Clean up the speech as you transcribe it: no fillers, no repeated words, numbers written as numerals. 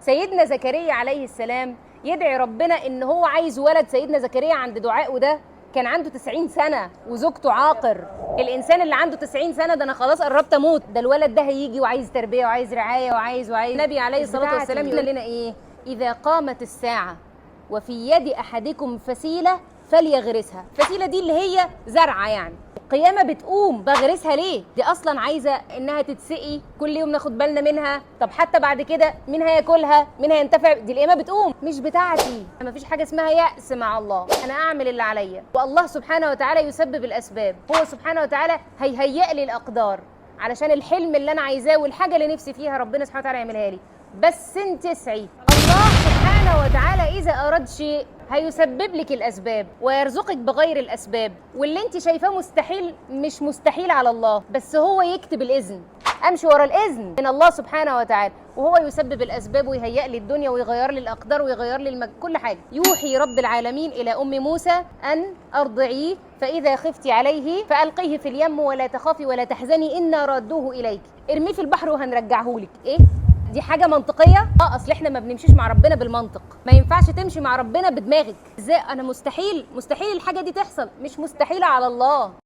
سيدنا زكريا عليه السلام يدعي ربنا ان هو عايز ولد. سيدنا زكريا عند دعائه ده كان عنده 90 سنة وزوجته عاقر. الإنسان اللي عنده 90 سنة ده أنا خلاص قربت أموت، ده الولد ده هيجي وعايز تربية وعايز رعاية وعايز. النبي عليه الصلاة والسلام يقول لنا إيه؟ إذا قامت الساعة وفي يد أحدكم فسيلة فليغرسها. الفسيلة دي اللي هي زرعة، يعني القيامة بتقوم، بغرسها ليه؟ دي أصلا عايزة إنها تتسقي كل يوم، ناخد بالنا منها. طب حتى بعد كده مين هياكلها؟ مين هينتفع؟ دي القيامة بتقوم، مش بتاعتي. مفيش حاجة اسمها يأس مع الله. أنا أعمل اللي عليا، والله سبحانه وتعالى يسبب الأسباب. هو سبحانه وتعالى هيهيئ لي الأقدار علشان الحلم اللي أنا عايزاه والحاجة اللي نفسي فيها ربنا سبحانه وتعالى يعملها لي. بس انت اسعي. الله سبحانه وتعالى إذا أراد شيء هيسبب لك الأسباب ويرزقك بغير الأسباب، واللي انت شايفاه مستحيل مش مستحيل على الله، بس هو يكتب الإذن. أمشي ورا الإذن من الله سبحانه وتعالى، وهو يسبب الأسباب ويهيئ لي الدنيا ويغير لي الأقدار ويغير لي كل حاجة. يوحي رب العالمين إلى أم موسى أن أرضعيه، فإذا خفت عليه فألقيه في اليم ولا تخافي ولا تحزني إنا رادوه إليك. ارميه في البحر وهنرجعه لك. إيه؟ دي حاجة منطقية؟ اصل احنا ما بنمشيش مع ربنا بالمنطق. ما ينفعش تمشي مع ربنا بدماغك. ازاي انا مستحيل الحاجة دي تحصل؟ مش مستحيلة على الله.